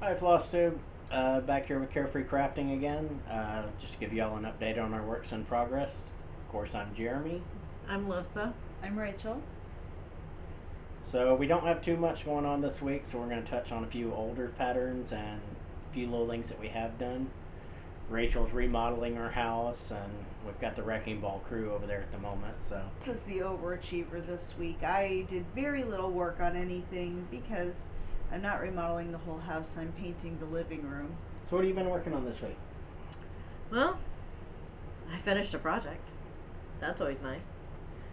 Hi, Flosstube. Back here with Karefree Krafting again. Just to give y'all an update on our works in progress. Of course, I'm Jeremy. I'm Lissa. I'm Rachael. So we don't have too much going on this week, so we're going to touch on a few older patterns and a few little things that we have done. Rachel's remodeling our house, and we've got the wrecking ball crew over there at the moment. So This is the overachiever this week. I did very little work on anything because I'm not remodeling the whole house. I'm painting the living room. So what have you been working on this week? Well, I finished a project. That's always nice.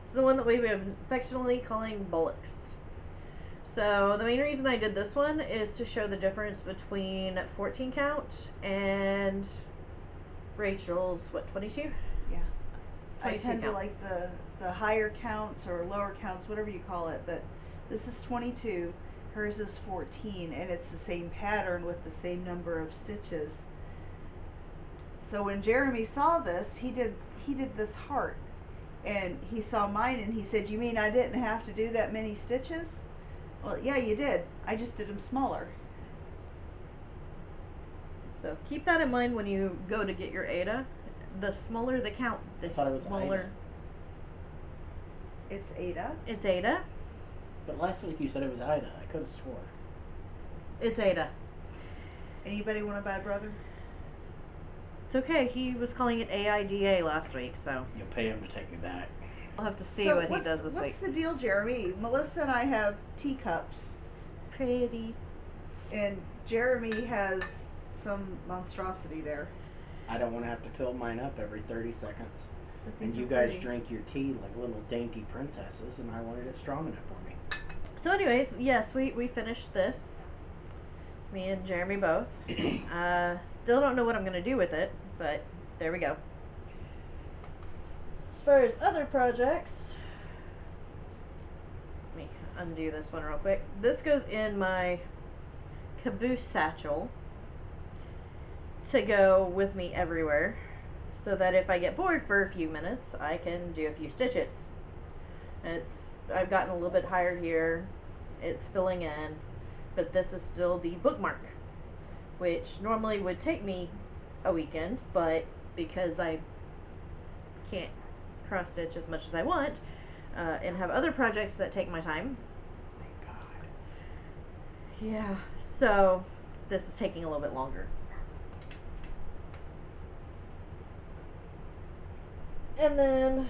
It's the one that we've been affectionately calling Bollocks. So the main reason I did this one is to show the difference between 14 count and Rachel's, 22? Yeah. I 22 tend to count. like the higher counts or lower counts, whatever you call it, but this is 22, hers is 14, and it's the same pattern with the same number of stitches. So when Jeremy saw this, he did this heart, and he saw mine and he said, "You mean I didn't have to do that many stitches?" Well, yeah, you did. I just did them smaller. So keep that in mind when you go to get your Ada. The smaller the count, the I thought it was smaller. It's Ada. It's Ada. But last week you said it was Ida. I could have swore. It's Ada. Anybody want a bad brother? It's okay. He was calling it AIDA last week, so You'll pay him to take me back. we'll have to see So what he does this what's week. the deal, Jeremy? Melissa and I have teacups, Pretties. and Jeremy has some monstrosity there. I don't want to have to fill mine up every 30 seconds. But And these you are guys pretty. drink your tea like little dainty princesses, and I wanted it strong enough for me. So anyways, yes, we finished this. Me and Jeremy both. Still don't know what I'm going to do with it, but there we go. As far as other projects, let me undo this one real quick. This goes in my caboose satchel to go with me everywhere, so that if I get bored for a few minutes, I can do a few stitches. I've gotten a little bit higher here. It's filling in, but this is still the bookmark, which normally would take me a weekend, but because I can't cross stitch as much as I want, and have other projects that take my time. Thank God. Yeah, so this is taking a little bit longer. And then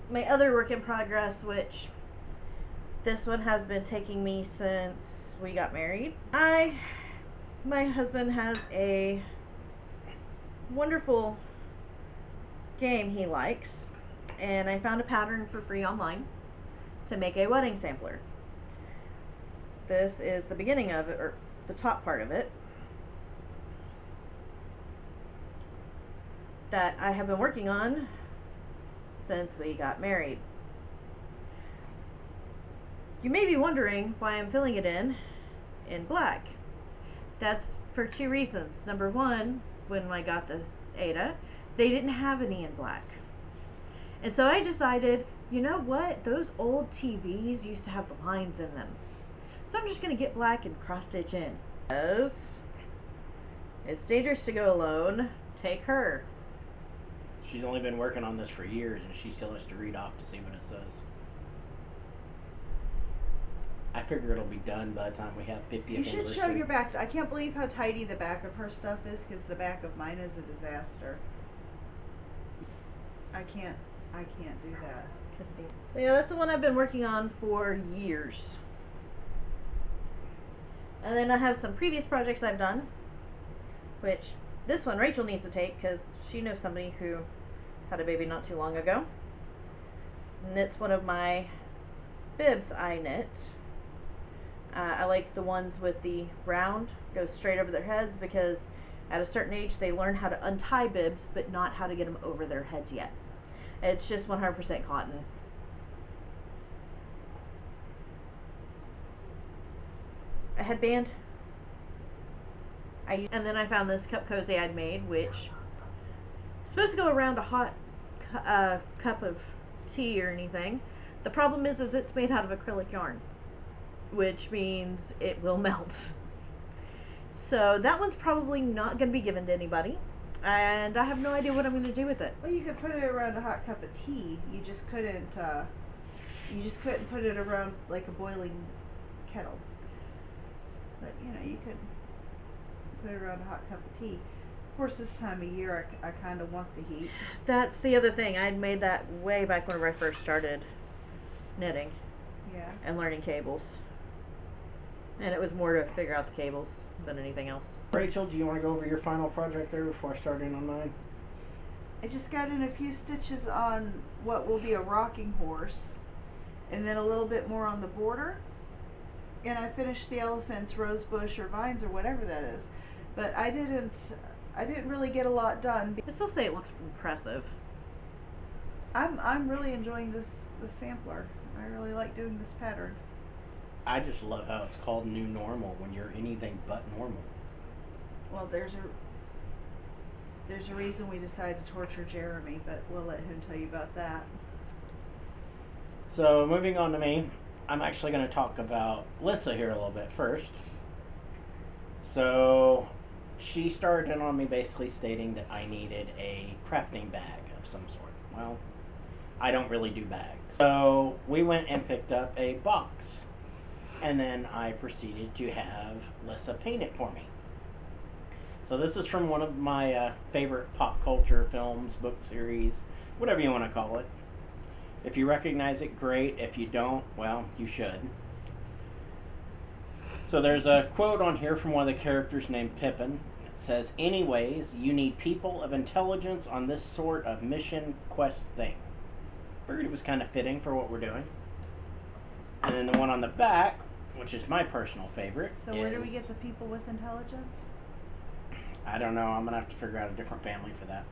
my other work in progress, which this one has been taking me since we got married. My husband has a wonderful game he likes, and I found a pattern for free online to make a wedding sampler. This is the beginning of it, or the top part of it, that I have been working on since we got married. You may be wondering why I'm filling it in black. That's for two reasons. Number one, when I got the Ada, they didn't have any in black. And so I decided, you know what? Those old TVs used to have the lines in them. So I'm just going to get black and cross stitch in. Because it's dangerous to go alone. Take her. She's only been working on this for years, and she still has to read off to see what it says. I figure it'll be done by the time we have 50th You anniversary. should show your backs. I can't believe how tidy the back of her stuff is, because the back of mine is a disaster. I can't do that. So yeah, that's the one I've been working on for years. And then I have some previous projects I've done, which this one Rachel needs to take because she knows somebody who had a baby not too long ago. Knits one of my bibs I knit. I like the ones with the round, goes straight over their heads, because at a certain age they learn how to untie bibs but not how to get them over their heads yet. It's just 100% cotton. A headband. And then I found this cup cozy I'd made, which is supposed to go around a hot cup of tea or anything. The problem is it's made out of acrylic yarn, which means it will melt. So that one's probably not going to be given to anybody. And I have no idea what I'm going to do with it. Well, you could put it around a hot cup of tea. You just couldn't put it around like a boiling kettle. But you know, you could put it around a hot cup of tea. Of course, this time of year, I kind of want the heat. That's the other thing. I'd made that way back whenever I first started knitting Yeah. and learning cables. And it was more to figure out the cables than anything else. Rachel, do you want to go over your final project there before I start in on mine? I just got in a few stitches on what will be a rocking horse, and then a little bit more on the border. And I finished the elephants, rose bush, or vines, or whatever that is. But I didn't really get a lot done. I still say it looks impressive. I'm really enjoying this sampler. I really like doing this pattern. I just love how it's called new normal when you're anything but normal. Well, there's a reason we decided to torture Jeremy, but we'll let him tell you about that. So moving on to me, I'm actually going to talk about Lissa here a little bit first. So she started in on me basically stating that I needed a crafting bag of some sort. Well, I don't really do bags. So we went and picked up a box. And then I proceeded to have Lissa paint it for me. So this is from one of my favorite pop culture films, book series, whatever you want to call it. If you recognize it, great. If you don't, well, you should. So there's a quote on here from one of the characters named Pippin. It says, "Anyways, you need people of intelligence on this sort of mission quest thing." Figured it was kind of fitting for what we're doing. And then the one on the back, which is my personal favorite. So where do we get the people with intelligence? I don't know. I'm going to have to figure out a different family for that.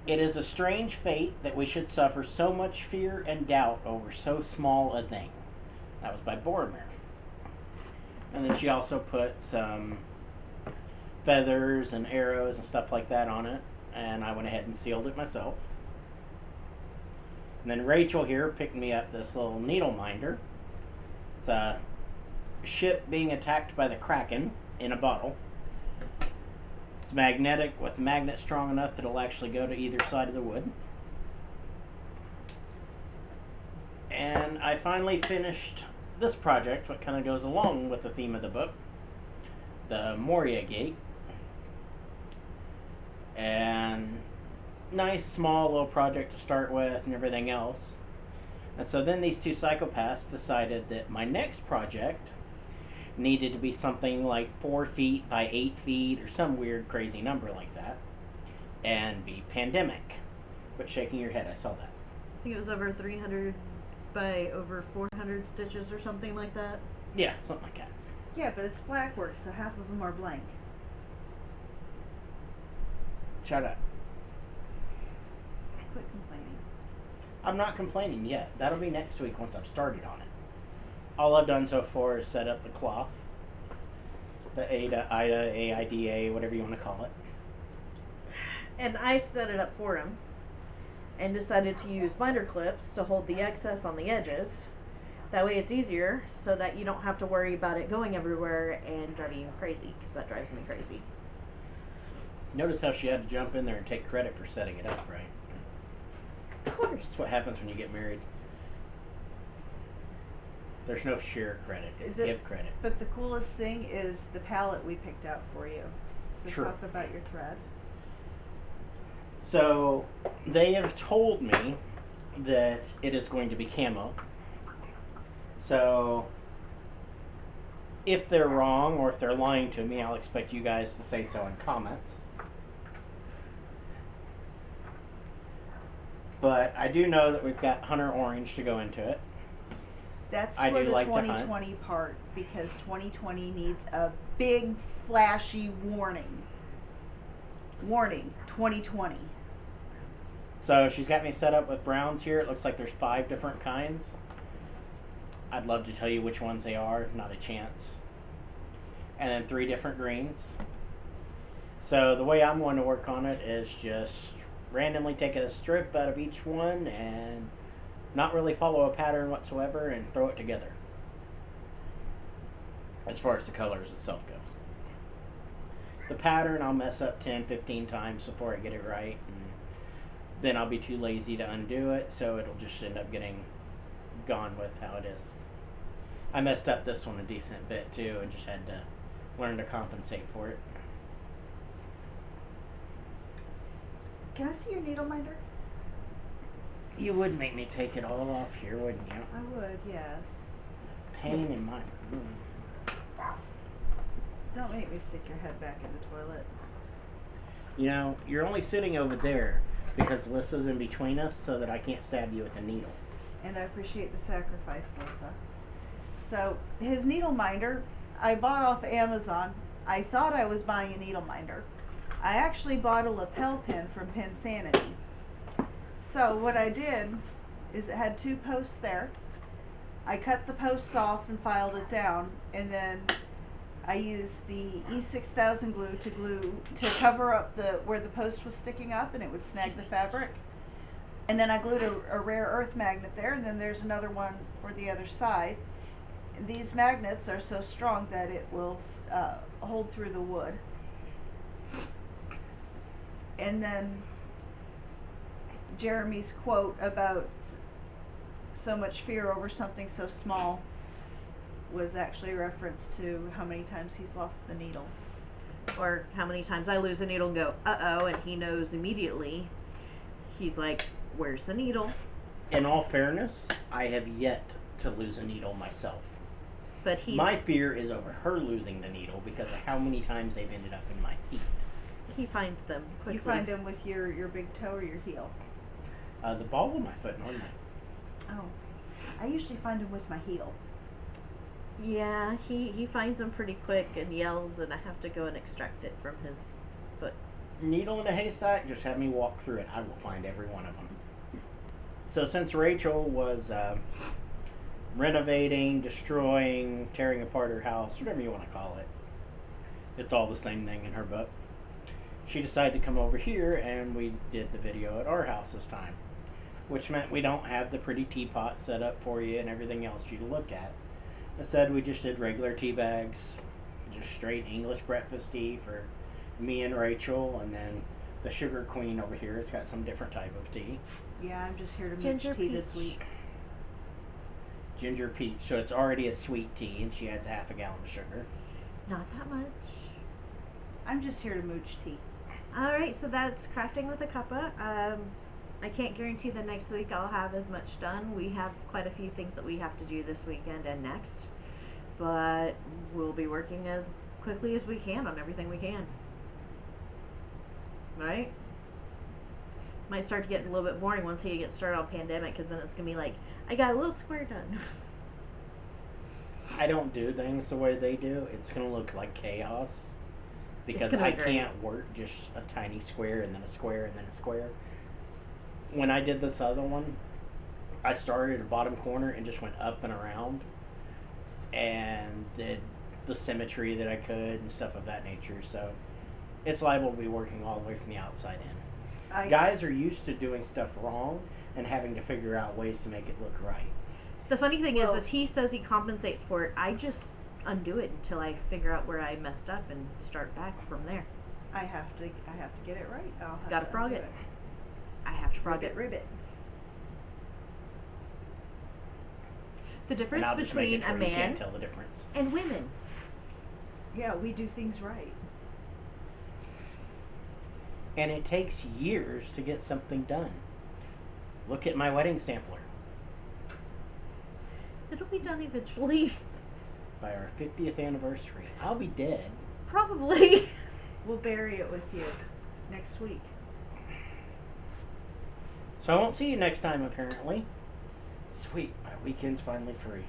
"It is a strange fate that we should suffer so much fear and doubt over so small a thing." That was by Boromir. And then she also put some feathers and arrows and stuff like that on it. And I went ahead and sealed it myself. And then Rachael here picked me up this little needle minder. It's a ship being attacked by the Kraken in a bottle. It's magnetic with a magnet strong enough that it'll actually go to either side of the wood. And I finally finished this project, what kind of goes along with the theme of the book, the Moria Gate. And nice small little project to start with and everything else. And so then these two psychopaths decided that my next project needed to be something like 4 feet by 8 feet or some weird crazy number like that and be pandemic. Quit shaking your head, I saw that. I think it was over 300 by over 400 stitches or something like that. Yeah, something like that. Yeah, but it's black work, so half of them are blank. Shut up. Quit complaining. I'm not complaining yet. That'll be next week once I've started on it. All I've done so far is set up the cloth. The Ida, AIDA, whatever you want to call it. And I set it up for him and decided to use binder clips to hold the excess on the edges. That way it's easier so that you don't have to worry about it going everywhere and driving you crazy, because that drives me crazy. Notice how she had to jump in there and take credit for setting it up, right? Of course. That's what happens when you get married. There's no share credit, it's give credit. But the coolest thing is the palette we picked out for you. So Sure. talk about your thread. So they have told me that it is going to be camo. So if they're wrong or if they're lying to me, I'll expect you guys to say so in comments. But I do know that we've got Hunter Orange to go into it. That's I for do the like to hunt. 2020 part, because 2020 needs a big flashy warning. Warning, 2020. So she's got me set up with browns here. It looks like there's 5 different kinds. I'd love to tell you which ones they are, not a chance. And then 3 different greens. So the way I'm going to work on it is just randomly take a strip out of each one and not really follow a pattern whatsoever and throw it together. as far as the colors itself goes. The pattern I'll mess up 10, 15 times before I get it right, and then I'll be too lazy to undo it, so it'll just end up getting gone with how it is. I messed up this one a decent bit too and just had to learn to compensate for it. Can I see your needle minder? You would make me take it all off here, wouldn't you? I would, yes. Pain in my... Don't make me stick your head back in the toilet. You know, you're only sitting over there because Lissa's in between us so that I can't stab you with a needle. And I appreciate the sacrifice, Lissa. So, his needle minder, I bought off Amazon. I thought I was buying a needle minder. I actually bought a lapel pin from Pinsanity. So, what I did is it had 2 posts there. I cut the posts off and filed it down, and then I used the E6000 glue to cover up where the post was sticking up, and it would snag the fabric. And then I glued a rare earth magnet there, and then there's another one for the other side. These magnets are so strong that it will hold through the wood. And then Jeremy's quote about so much fear over something so small was actually a reference to how many times he's lost the needle. Or how many times I lose a needle and go, uh-oh, and he knows immediately. He's like, where's the needle? In all fairness, I have yet to lose a needle myself. But my fear is over her losing the needle because of how many times they've ended up in my feet. He finds them quickly. You find them with your big toe or your heel? The ball of my foot normally. Oh, I usually find them with my heel. Yeah, he finds them pretty quick and yells, and I have to go and extract it from his foot. Needle in a haystack, just have me walk through it. I will find every one of them. So since Rachael was renovating, destroying, tearing apart her house, whatever you want to call it, it's all the same thing in her book. She decided to come over here, and we did the video at our house this time, which meant we don't have the pretty teapot set up for you and everything else you to look at. Instead, we just did regular tea bags, just straight English breakfast tea for me and Rachael, and then the sugar queen over here has got some different type of tea. Yeah, I'm just here to Ginger mooch tea peach. this week. Ginger peach, so it's already a sweet tea, and she adds half a gallon of sugar. Not that much. I'm just here to mooch tea. Alright, so that's crafting with a cuppa. I can't guarantee that next week I'll have as much done. We have quite a few things that we have to do this weekend and next. But we'll be working as quickly as we can on everything we can. Right? Might start to get a little bit boring once you get started on pandemic, because then it's going to be like, I got a little square done. I don't do things the way they do. It's going to look like chaos. Because I can't work just a tiny square and then a square and then a square. When I did this other one, I started at the bottom corner and just went up and around and did the symmetry that I could and stuff of that nature. So it's liable to be working all the way from the outside in. Guys are used to doing stuff wrong and having to figure out ways to make it look right. The funny thing is he says he compensates for it. I just undo it until I figure out where I messed up and start back from there. I have to get it right. I'll have Gotta to frog undo it. I have to frog Ribbit, it. ribbit. The difference between a man can't tell the difference. and women. Yeah, we do things right. And it takes years to get something done. Look at my wedding sampler. It'll be done eventually. By our 50th anniversary. I'll be dead. Probably. We'll bury it with you next week. So I won't see you next time, apparently. Sweet, my weekend's finally free.